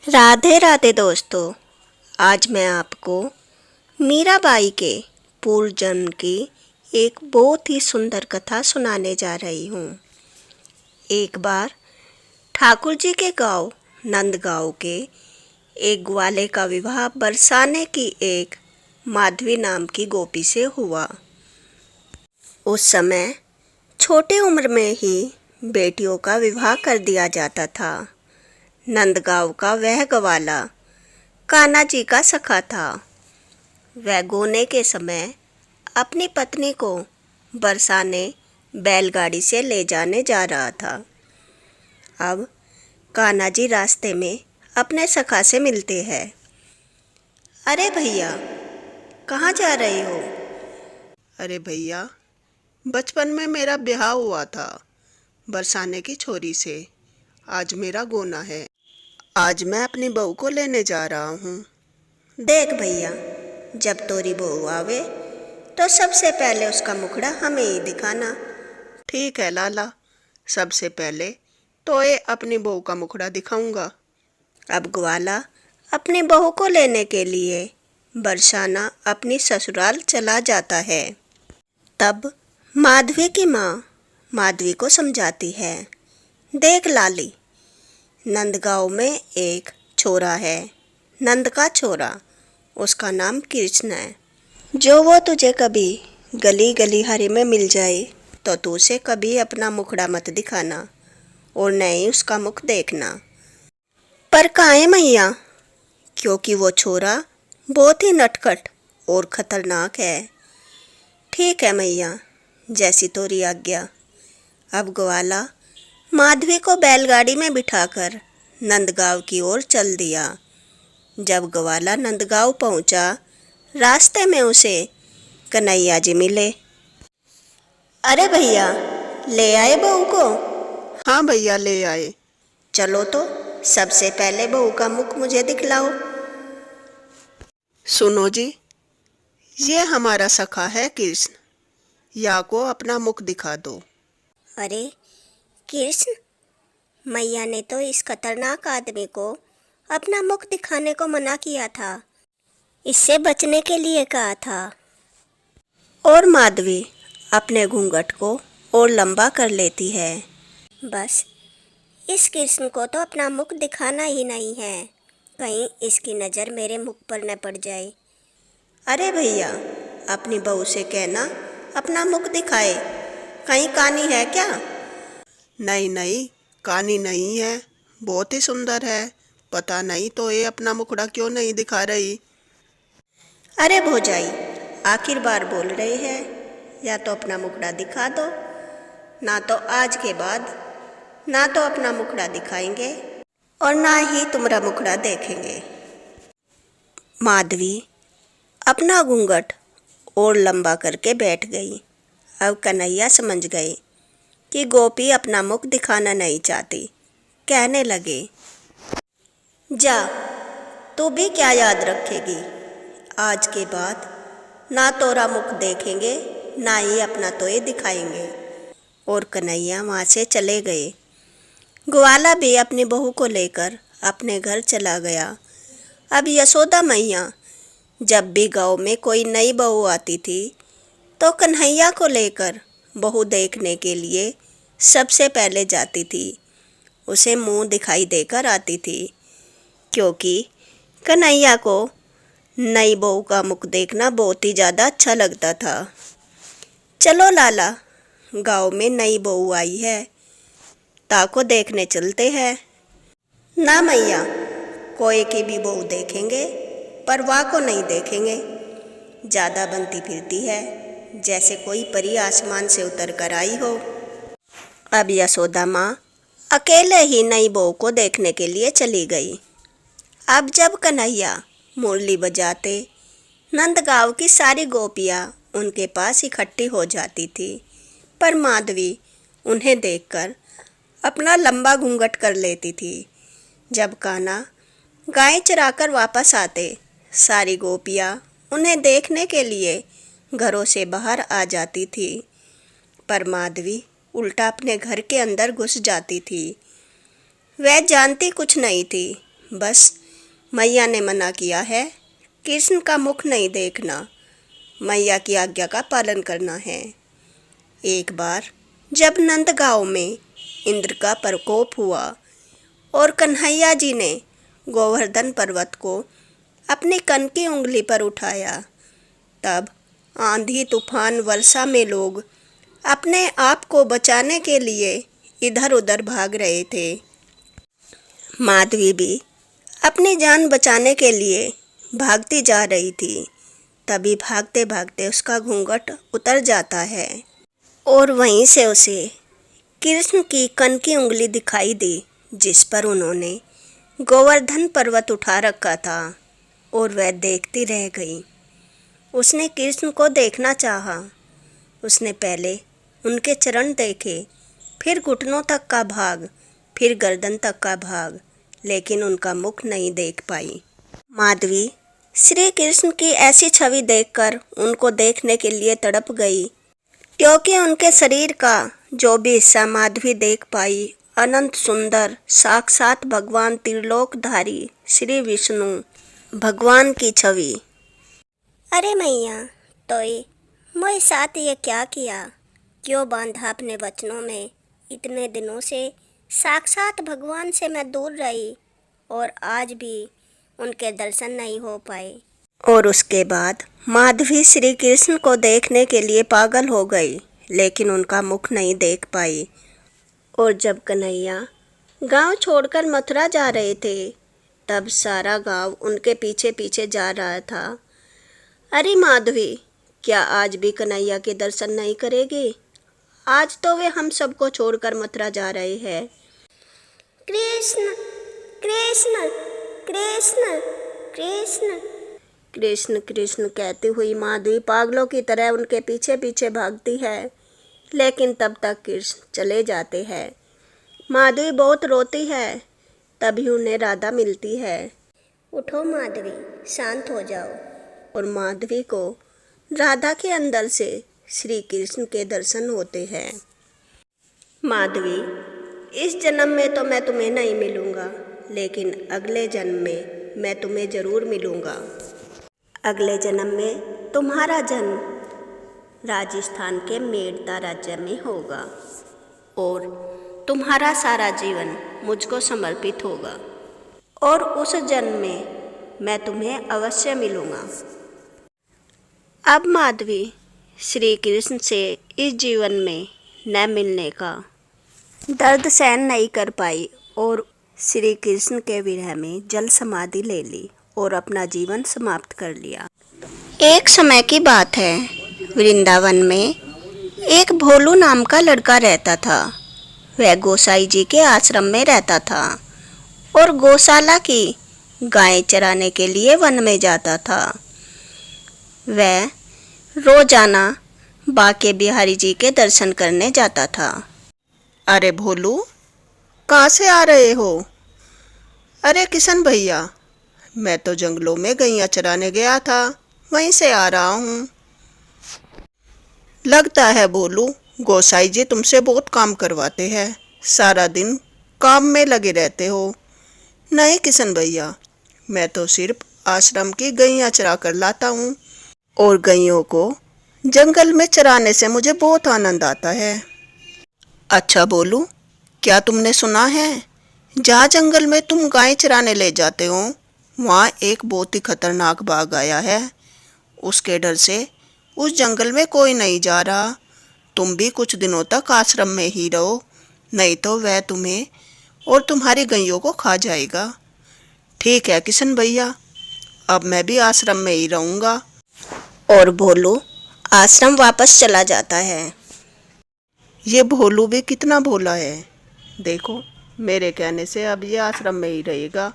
राधे राधे दोस्तों। आज मैं आपको मीराबाई के पूर्व जन्म की एक बहुत ही सुंदर कथा सुनाने जा रही हूँ। एक बार ठाकुर जी के गांव नंदगांव के एक ग्वाले का विवाह बरसाने की एक माधवी नाम की गोपी से हुआ। उस समय छोटी उम्र में ही बेटियों का विवाह कर दिया जाता था। नंदगांव का वह ग्वाला कान्हा जी का सखा था। वह गोने के समय अपनी पत्नी को बरसाने बैलगाड़ी से ले जाने जा रहा था। अब कान्हा जी रास्ते में अपने सखा से मिलते हैं। अरे भैया, कहाँ जा रहे हो? अरे भैया, बचपन में मेरा ब्याह हुआ था बरसाने की छोरी से। आज मेरा गोना है। आज मैं अपनी बहू को लेने जा रहा हूँ। देख भैया, जब तोरी बहू आवे तो सबसे पहले उसका मुखड़ा हमें ही दिखाना। ठीक है लाला, सबसे पहले तो ये अपनी बहू का मुखड़ा दिखाऊंगा। अब ग्वाला अपनी बहू को लेने के लिए बरसाना अपनी ससुराल चला जाता है। तब माधवी की माँ माधवी को समझाती है, देख लाली, नंदगांव में एक छोरा है, नंद का छोरा। उसका नाम कृष्ण है। जो वो तुझे कभी गली गली हरी में मिल जाए तो तू उसे कभी अपना मुखड़ा मत दिखाना और न ही उसका मुख देखना। पर काहे मैया? क्योंकि वो छोरा बहुत ही नटखट और खतरनाक है। ठीक है मैया, जैसी तोरी आज्ञा। अब ग्वाला माधवी को बैलगाड़ी में बिठाकर नंदगांव की ओर चल दिया। जब ग्वाला नंदगांव पहुंचा, रास्ते में उसे कन्हैया जी मिले। अरे भैया, ले आए बहू को? हाँ भैया, ले आए। चलो तो सबसे पहले बहू का मुख मुझे दिखलाओ। सुनो जी, ये हमारा सखा है कृष्ण। या को अपना मुख दिखा दो। अरे कृष्ण, मैया ने तो इस खतरनाक आदमी को अपना मुख दिखाने को मना किया था, इससे बचने के लिए कहा था। और माधवी अपने घूंघट को और लंबा कर लेती है। बस इस कृष्ण को तो अपना मुख दिखाना ही नहीं है, कहीं इसकी नज़र मेरे मुख पर न पड़ जाए। अरे भैया, अपनी बहू से कहना अपना मुख दिखाए, कहीं कानी है क्या? नहीं नहीं, कानी नहीं है, बहुत ही सुंदर है। पता नहीं तो ये अपना मुखड़ा क्यों नहीं दिखा रही। अरे भौजाई, आखिर बार बोल रहे हैं, या तो अपना मुखड़ा दिखा दो, ना तो आज के बाद ना तो अपना मुखड़ा दिखाएंगे और ना ही तुम्हारा मुखड़ा देखेंगे। माधवी अपना घूंघट और लंबा करके बैठ गई। अब कन्हैया समझ गए कि गोपी अपना मुख दिखाना नहीं चाहती। कहने लगे, जा, तू भी क्या याद रखेगी? आज के बाद ना तोरा मुख देखेंगे, ना ही अपना तोय दिखाएंगे। और कन्हैया वहाँ से चले गए। ग्वाला भी अपनी बहू को लेकर अपने घर चला गया। अब यशोदा मैया जब भी गांव में कोई नई बहू आती थी तो कन्हैया को लेकर बहू देखने के लिए सबसे पहले जाती थी। उसे मुंह दिखाई देकर आती थी, क्योंकि कन्हैया को नई बहू का मुख देखना बहुत ही ज़्यादा अच्छा लगता था। चलो लाला, गांव में नई बहू आई है, ताको देखने चलते हैं। ना मैया, कोई की भी बहू देखेंगे पर वाह को नहीं देखेंगे। ज़्यादा बनती फिरती है, जैसे कोई परी आसमान से उतर कर आई हो। अब यशोदा माँ अकेले ही नई बहू को देखने के लिए चली गई। अब जब कन्हैया मुरली बजाते, नंदगांव की सारी गोपियाँ उनके पास इकट्ठी हो जाती थी, पर माधवी उन्हें देखकर अपना लंबा घूंघट कर लेती थी। जब कान्हा गाय चराकर वापस आते, सारी गोपियाँ उन्हें देखने के लिए घरों से बाहर आ जाती थी, पर माधवी उल्टा अपने घर के अंदर घुस जाती थी। वह जानती कुछ नहीं थी, बस मैया ने मना किया है, कृष्ण का मुख नहीं देखना, मैया की आज्ञा का पालन करना है। एक बार जब नंदगांव में इंद्र का प्रकोप हुआ और कन्हैया जी ने गोवर्धन पर्वत को अपनी कन की उंगली पर उठाया, तब आंधी तूफान वर्षा में लोग अपने आप को बचाने के लिए इधर उधर भाग रहे थे। माधवी भी अपनी जान बचाने के लिए भागती जा रही थी। तभी भागते भागते उसका घूंघट उतर जाता है और वहीं से उसे कृष्ण की कन की उंगली दिखाई दी, जिस पर उन्होंने गोवर्धन पर्वत उठा रखा था, और वह देखती रह गई। उसने कृष्ण को देखना चाहा। उसने पहले उनके चरण देखे, फिर घुटनों तक का भाग, फिर गर्दन तक का भाग, लेकिन उनका मुख नहीं देख पाई। माधवी श्री कृष्ण की ऐसी छवि देखकर उनको देखने के लिए तड़प गई, क्योंकि उनके शरीर का जो भी हिस्सा माधवी देख पाई, अनंत सुंदर साक्षात भगवान त्रिलोकधारी श्री विष्णु भगवान की छवि। अरे मैया, तोई मेरे साथ ये क्या किया? क्यों बांधा अपने वचनों में? इतने दिनों से साक्षात भगवान से मैं दूर रही और आज भी उनके दर्शन नहीं हो पाए। और उसके बाद माधवी श्री कृष्ण को देखने के लिए पागल हो गई, लेकिन उनका मुख नहीं देख पाई। और जब कन्हैया गांव छोड़कर मथुरा जा रहे थे, तब सारा गांव उनके पीछे पीछे जा रहा था। अरे माधवी, क्या आज भी कन्हैया के दर्शन नहीं करेगी? आज तो वे हम सबको छोड़कर मथुरा जा रहे हैं। कृष्ण कृष्ण कृष्ण कृष्ण कृष्ण कृष्ण कहती हुई माधवी पागलों की तरह उनके पीछे पीछे भागती है, लेकिन तब तक कृष्ण चले जाते हैं। माधवी बहुत रोती है, तभी उन्हें राधा मिलती है। उठो माधवी, शांत हो जाओ। और माधवी को राधा के अंदर से श्री कृष्ण के दर्शन होते हैं। माधवी, इस जन्म में तो मैं तुम्हें नहीं मिलूँगा, लेकिन अगले जन्म में मैं तुम्हें ज़रूर मिलूँगा। अगले जन्म में तुम्हारा जन्म राजस्थान के मेड़ता राज्य में होगा और तुम्हारा सारा जीवन मुझको समर्पित होगा, और उस जन्म में मैं तुम्हें अवश्य मिलूँगा। अब माधवी श्री कृष्ण से इस जीवन में न मिलने का दर्द सहन नहीं कर पाई और श्री कृष्ण के विरह में जल समाधि ले ली और अपना जीवन समाप्त कर लिया। एक समय की बात है, वृंदावन में एक भोलू नाम का लड़का रहता था। वह गोसाई जी के आश्रम में रहता था और गौशाला की गायें चराने के लिए वन में जाता था। वह रोजाना बाके बिहारी जी के दर्शन करने जाता था। अरे भोलू, कहाँ से आ रहे हो? अरे किशन भैया, मैं तो जंगलों में गैया चराने गया था, वहीं से आ रहा हूँ। लगता है भोलू, गोसाई जी तुमसे बहुत काम करवाते हैं, सारा दिन काम में लगे रहते हो। नहीं किशन भैया, मैं तो सिर्फ आश्रम की गैया चरा कर लाता हूँ, और गैयों को जंगल में चराने से मुझे बहुत आनंद आता है। अच्छा भोलू, क्या तुमने सुना है, जहाँ जंगल में तुम गाय चराने ले जाते हो, वहाँ एक बहुत ही खतरनाक बाघ आया है। उसके डर से उस जंगल में कोई नहीं जा रहा। तुम भी कुछ दिनों तक आश्रम में ही रहो, नहीं तो वह तुम्हें और तुम्हारी गैयों को खा जाएगा। ठीक है किशन भैया, अब मैं भी आश्रम में ही रहूँगा। और भोलू आश्रम वापस चला जाता है। ये भोलू भी कितना भोला है, देखो मेरे कहने से अब ये आश्रम में ही रहेगा।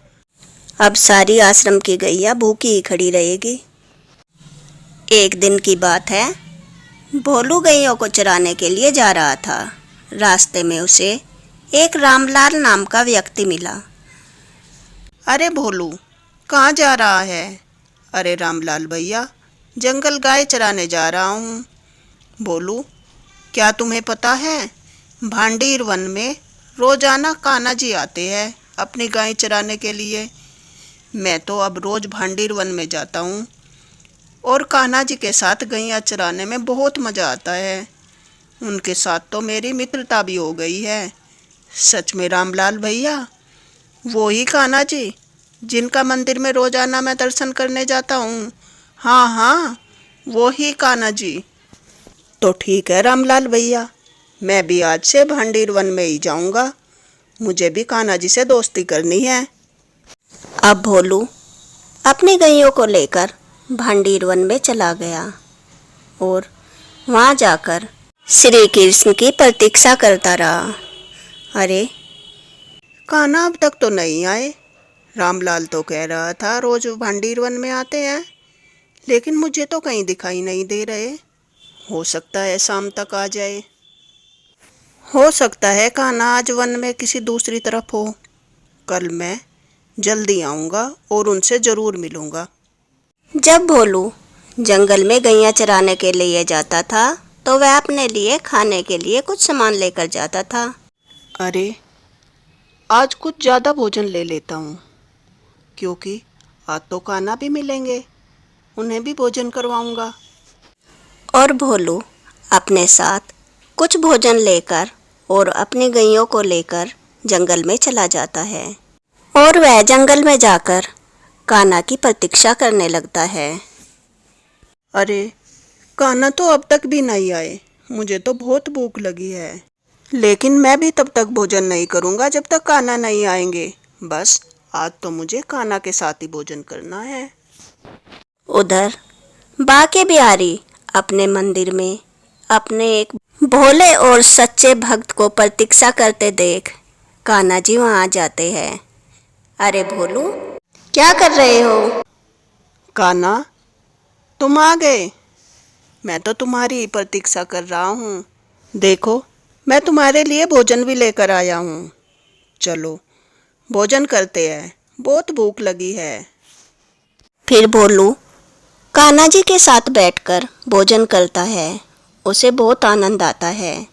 अब सारी आश्रम की गैया भूखी ही खड़ी रहेगी। एक दिन की बात है, भोलू गैयों को चराने के लिए जा रहा था। रास्ते में उसे एक रामलाल नाम का व्यक्ति मिला। अरे भोलू, कहाँ जा रहा है? अरे रामलाल भैया, जंगल गाय चराने जा रहा हूँ। भोलू, क्या तुम्हें पता है, भांडीर वन में रोजाना कान्हा जी आते हैं अपनी गाय चराने के लिए। मैं तो अब रोज भांडीर वन में जाता हूँ और कान्हा जी के साथ गैया चराने में बहुत मज़ा आता है। उनके साथ तो मेरी मित्रता भी हो गई है। सच में रामलाल भैया, वो ही कान्हा जी जिनका मंदिर में रोजाना मैं दर्शन करने जाता हूँ। हाँ हाँ, वो ही कान्हा जी। तो ठीक है रामलाल भैया, मैं भी आज से भांडीर वन में ही जाऊँगा। मुझे भी कान्हा जी से दोस्ती करनी है। अब भोलू अपनी गैयों को लेकर भांडीर वन में चला गया और वहाँ जाकर श्री कृष्ण की प्रतीक्षा करता रहा। अरे, कान्हा अब तक तो नहीं आए। रामलाल तो कह रहा था रोज भांडीर वन में आते हैं, लेकिन मुझे तो कहीं दिखाई नहीं दे रहे। हो सकता है शाम तक आ जाए। हो सकता है कान्हा आज वन में किसी दूसरी तरफ हो। कल मैं जल्दी आऊँगा और उनसे ज़रूर मिलूँगा। जब भोलू जंगल में गैया चराने के लिए जाता था तो वह अपने लिए खाने के लिए कुछ सामान लेकर जाता था। अरे, आज कुछ ज़्यादा भोजन ले लेता हूँ, क्योंकि आज तो कान्हा भी मिलेंगे। उन्हें भी भोजन करवाऊँगा। और भोलू अपने साथ कुछ भोजन लेकर और अपनी गैयों को लेकर जंगल में चला जाता है और वह जंगल में जाकर कान्हा की प्रतीक्षा करने लगता है। अरे, कान्हा तो अब तक भी नहीं आए। मुझे तो बहुत भूख लगी है, लेकिन मैं भी तब तक भोजन नहीं करूँगा जब तक कान्हा नहीं आएंगे। बस आज तो मुझे कान्हा के साथ ही भोजन करना है। उधर बाके बिहारी अपने मंदिर में अपने एक भोले और सच्चे भक्त को प्रतीक्षा करते देख कान्हा जी वहाँ आ जाते हैं। अरे भोलू, क्या कर रहे हो? कान्हा, तुम आ गए। मैं तो तुम्हारी ही प्रतीक्षा कर रहा हूँ। देखो, मैं तुम्हारे लिए भोजन भी लेकर आया हूँ। चलो भोजन करते हैं, बहुत भूख लगी है। फिर भोलू कान्हा जी के साथ बैठकर भोजन करता है। उसे बहुत आनंद आता है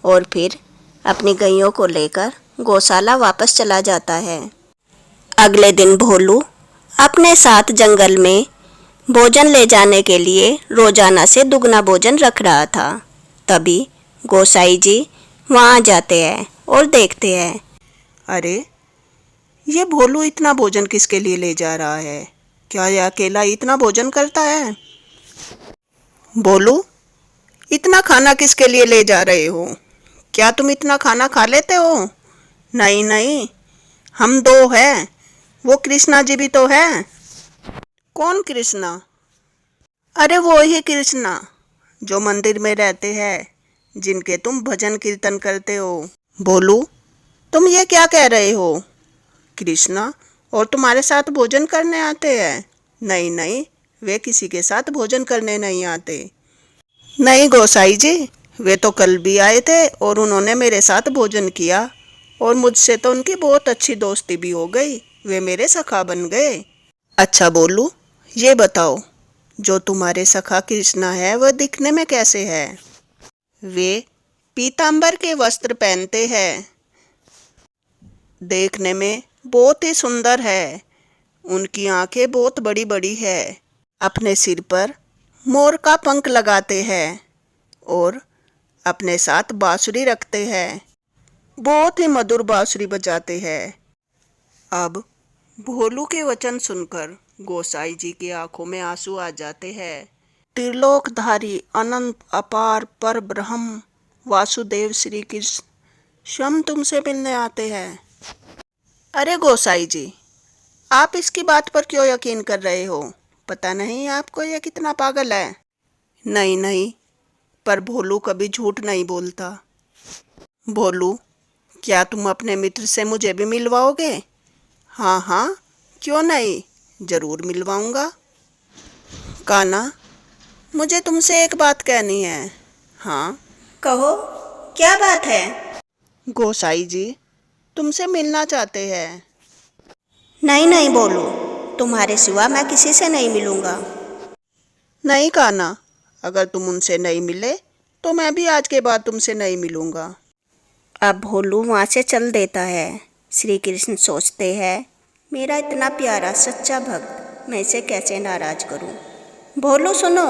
और फिर अपनी गैयों को लेकर गौशाला वापस चला जाता है। अगले दिन भोलू अपने साथ जंगल में भोजन ले जाने के लिए रोजाना से दुगना भोजन रख रहा था। तभी गोसाई जी वहाँ जाते हैं और देखते हैं। अरे, ये भोलू इतना भोजन किसके लिए ले जा रहा है? क्या यह अकेला इतना भोजन करता है? भोलू, इतना खाना किसके लिए ले जा रहे हो? क्या तुम इतना खाना खा लेते हो? नहीं नहीं, हम दो हैं। वो कृष्णा जी भी तो है। कौन कृष्णा? अरे, वो ही कृष्णा जो मंदिर में रहते हैं, जिनके तुम भजन कीर्तन करते हो। भोलू, तुम ये क्या कह रहे हो? कृष्णा और तुम्हारे साथ भोजन करने आते हैं? नहीं नहीं, वे किसी के साथ भोजन करने नहीं आते। नहीं गोसाई जी, वे तो कल भी आए थे और उन्होंने मेरे साथ भोजन किया और मुझसे तो उनकी बहुत अच्छी दोस्ती भी हो गई। वे मेरे सखा बन गए। अच्छा बोलू, ये बताओ, जो तुम्हारे सखा कृष्णा है वह दिखने में कैसे है? वे पीतांबर के वस्त्र पहनते हैं। देखने में बहुत ही सुंदर है। उनकी आंखें बहुत बड़ी बड़ी है। अपने सिर पर मोर का पंख लगाते हैं और अपने साथ बांसुरी रखते हैं। बहुत ही मधुर बांसुरी बजाते हैं। अब भोलू के वचन सुनकर गोसाई जी की आंखों में आंसू आ जाते हैं। त्रिलोकधारी अनंत अपार पर ब्रह्म वासुदेव श्री कृष्ण स्वयं तुमसे मिलने आते हैं। अरे गोसाई जी, आप इसकी बात पर क्यों यकीन कर रहे हो? पता नहीं आपको यह कितना पागल है। नहीं नहीं, पर भोलू कभी झूठ नहीं बोलता। भोलू, क्या तुम अपने मित्र से मुझे भी मिलवाओगे? हाँ हाँ, क्यों नहीं, ज़रूर मिलवाऊंगा। कान्हा, मुझे तुमसे एक बात कहनी है। हाँ, कहो, क्या बात है? गोसाई जी तुमसे मिलना चाहते हैं। नहीं नहीं बोलू, तुम्हारे सिवा मैं किसी से नहीं मिलूंगा। नहीं कान्हा, अगर तुम उनसे नहीं मिले तो मैं भी आज के बाद तुमसे नहीं मिलूंगा। अब भोलू वहाँ से चल देता है। श्री कृष्ण सोचते हैं, मेरा इतना प्यारा सच्चा भक्त, मैं इसे कैसे नाराज करूं। भोलू सुनो,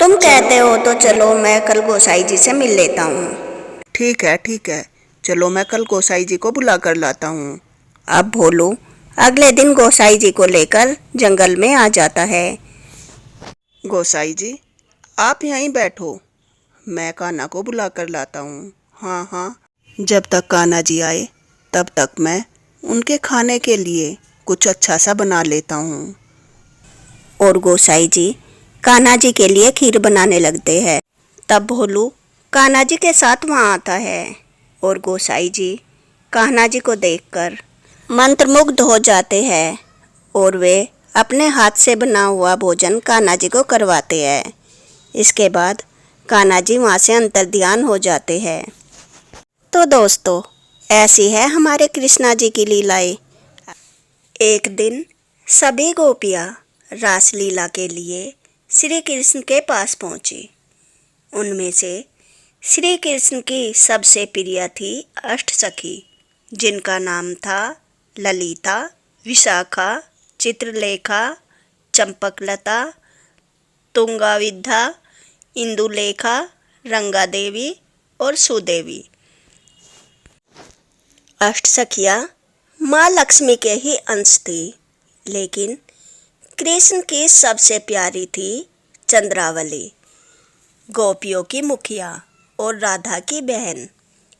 तुम कहते हो तो चलो मैं कल गोसाई जी से मिल लेता हूँ। ठीक है, चलो मैं कल गोसाई जी को बुला कर लाता हूँ। अब भोलू अगले दिन गोसाई जी को लेकर जंगल में आ जाता है। गोसाई जी, आप यहीं बैठो, मैं कान्हा को बुला कर लाता हूँ। हाँ, जब तक कान्हा जी आए तब तक मैं उनके खाने के लिए कुछ अच्छा सा बना लेता हूँ। और गोसाई जी कान्हा जी के लिए खीर बनाने लगते हैं। तब भोलू कान्हा जी के साथ वहाँ आता है और गोसाई जी कान्हा जी को देखकर मंत्रमुग्ध हो जाते हैं और वे अपने हाथ से बना हुआ भोजन कान्हा जी को करवाते हैं। इसके बाद कान्हा जी वहाँ से अंतर्ध्यान हो जाते हैं। तो दोस्तों, ऐसी है हमारे कृष्णा जी की लीलाएं। एक दिन सभी गोपियाँ रासलीला के लिए श्री कृष्ण के पास पहुँची। उनमें से श्री कृष्ण की सबसे प्रिय थी अष्टसखी, जिनका नाम था ललिता, विशाखा, चित्रलेखा, चंपकलता, तुंगाविद्या, इंदुलेखा, रंगा देवी और सुदेवी। अष्टसखियाँ माँ लक्ष्मी के ही अंश थी, लेकिन कृष्ण की सबसे प्यारी थी चंद्रावली, गोपियों की मुखिया और राधा की बहन,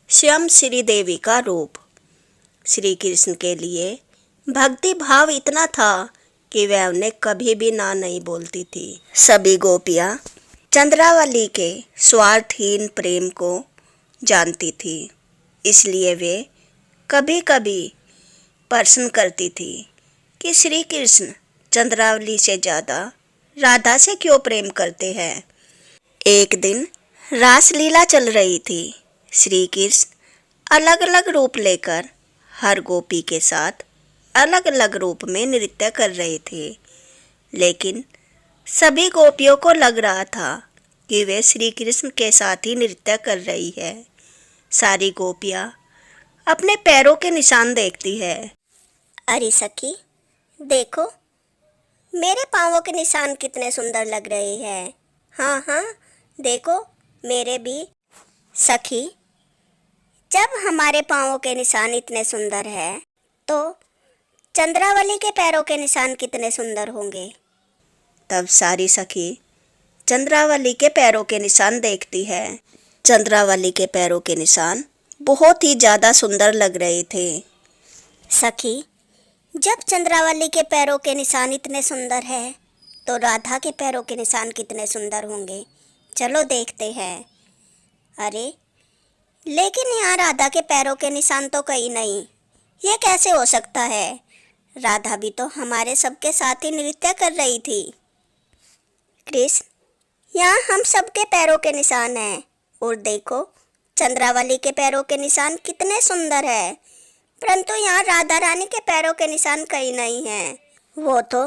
स्वयं श्री देवी का रूप। श्री कृष्ण के लिए भक्ति भाव इतना था कि वह उन्हें कभी भी ना नहीं बोलती थी। सभी गोपियाँ चंद्रावली के स्वार्थहीन प्रेम को जानती थी, इसलिए वे कभी कभी प्रश्न करती थी कि श्री कृष्ण चंद्रावली से ज़्यादा राधा से क्यों प्रेम करते हैं। एक दिन रासलीला चल रही थी। श्री कृष्ण अलग अलग रूप लेकर हर गोपी के साथ अलग अलग रूप में नृत्य कर रहे थे, लेकिन सभी गोपियों को लग रहा था कि वे श्री कृष्ण के साथ ही नृत्य कर रही है। सारी गोपियाँ अपने पैरों के निशान देखती है। अरे सखी, देखो मेरे पाँवों के निशान कितने सुंदर लग रहे हैं। हाँ, देखो मेरे भी। सखी, जब हमारे पाँवों के निशान इतने सुंदर हैं, तो चंद्रावली के पैरों के निशान कितने सुंदर होंगे। तब सारी सखी चंद्रावली के पैरों के निशान देखती है। चंद्रावली के पैरों के निशान बहुत ही ज़्यादा सुंदर लग रहे थे। सखी, जब चंद्रावली के पैरों के निशान इतने सुंदर हैं, तो राधा के पैरों के निशान कितने सुंदर होंगे। चलो देखते हैं। अरे, लेकिन यहाँ राधा के पैरों के निशान तो कहीं नहीं। ये कैसे हो सकता है? राधा भी तो हमारे सबके साथ ही नृत्य कर रही थी। कृष्ण, यहाँ हम सबके पैरों के निशान हैं, और देखो चंद्रावली के पैरों के निशान कितने सुंदर है, परंतु यहाँ राधा रानी के पैरों के निशान कहीं नहीं हैं। वो तो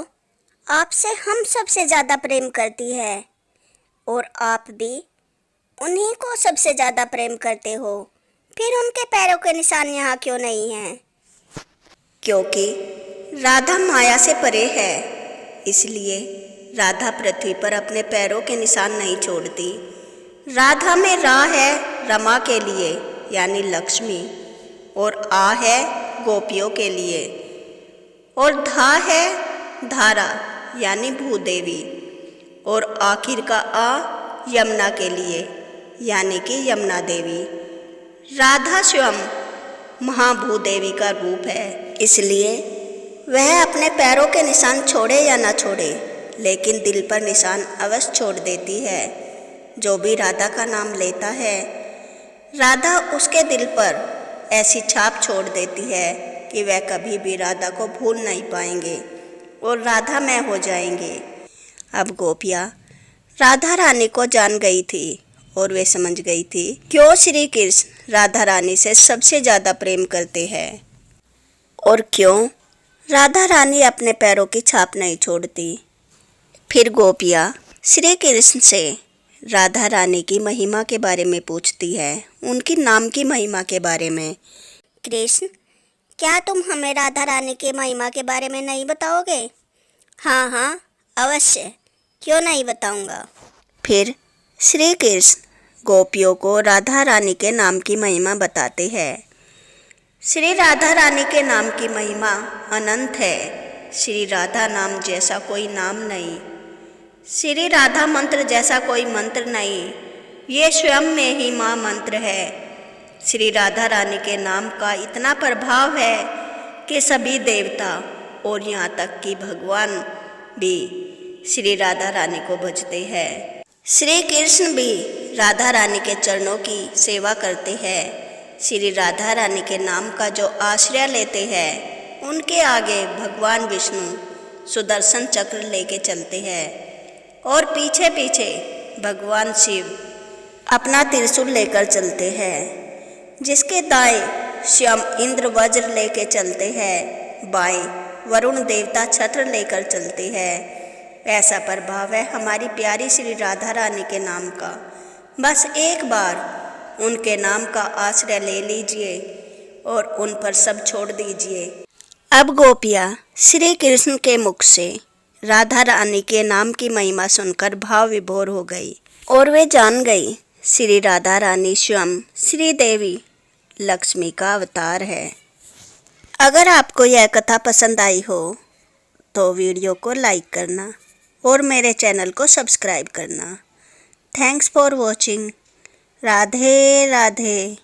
आपसे हम सबसे ज़्यादा प्रेम करती है, और आप भी उन्हीं को सबसे ज़्यादा प्रेम करते हो, फिर उनके पैरों के निशान यहाँ क्यों नहीं हैं? क्योंकि राधा माया से परे है, इसलिए राधा पृथ्वी पर अपने पैरों के निशान नहीं छोड़ती। राधा में रा है रमा के लिए यानी लक्ष्मी, और आ है गोपियों के लिए, और धा है धारा यानी भूदेवी, और आखिर का आ यमुना के लिए यानी कि यमुना देवी। राधा स्वयं महाभूदेवी का रूप है, इसलिए वह अपने पैरों के निशान छोड़े या ना छोड़े, लेकिन दिल पर निशान अवश्य छोड़ देती है। जो भी राधा का नाम लेता है, राधा उसके दिल पर ऐसी छाप छोड़ देती है कि वह कभी भी राधा को भूल नहीं पाएंगे और राधा में हो जाएंगे। अब गोपियाँ राधा रानी को जान गई थी और वे समझ गई थी क्यों श्री कृष्ण राधा रानी से सबसे ज़्यादा प्रेम करते हैं और क्यों राधा रानी अपने पैरों की छाप नहीं छोड़ती। फिर गोपियाँ श्री कृष्ण से राधा रानी की महिमा के बारे में पूछती है, उनकी नाम की महिमा के बारे में। कृष्ण, क्या तुम हमें राधा रानी की महिमा के बारे में नहीं बताओगे? हाँ हाँ, अवश्य, क्यों नहीं बताऊंगा। फिर श्री कृष्ण गोपियों को राधा रानी के नाम की महिमा बताते हैं। श्री राधा रानी के नाम की महिमा अनंत है। श्री राधा नाम जैसा कोई नाम नहीं, श्री राधा मंत्र जैसा कोई मंत्र नहीं, ये स्वयं में ही माँ मंत्र है। श्री राधा रानी के नाम का इतना प्रभाव है कि सभी देवता और यहाँ तक कि भगवान भी श्री राधा रानी को भजते हैं। श्री कृष्ण भी राधा रानी के चरणों की सेवा करते हैं। श्री राधा रानी के नाम का जो आश्रय लेते हैं, उनके आगे भगवान विष्णु सुदर्शन चक्र लेके चलते हैं और पीछे पीछे भगवान शिव अपना त्रिशूल लेकर चलते हैं। जिसके दाएं श्याम इंद्र वज्र लेके चलते हैं, बाएं वरुण देवता छत्र लेकर चलते हैं। ऐसा प्रभाव है हमारी प्यारी श्री राधा रानी के नाम का। बस एक बार उनके नाम का आश्रय ले लीजिए और उन पर सब छोड़ दीजिए। अब गोपियाँ श्री कृष्ण के मुख से राधा रानी के नाम की महिमा सुनकर भाव विभोर हो गई और वे जान गई श्री राधा रानी स्वयं श्री देवी लक्ष्मी का अवतार है। अगर आपको यह कथा पसंद आई हो तो वीडियो को लाइक करना और मेरे चैनल को सब्सक्राइब करना। Thanks for watching. Radhe Radhe.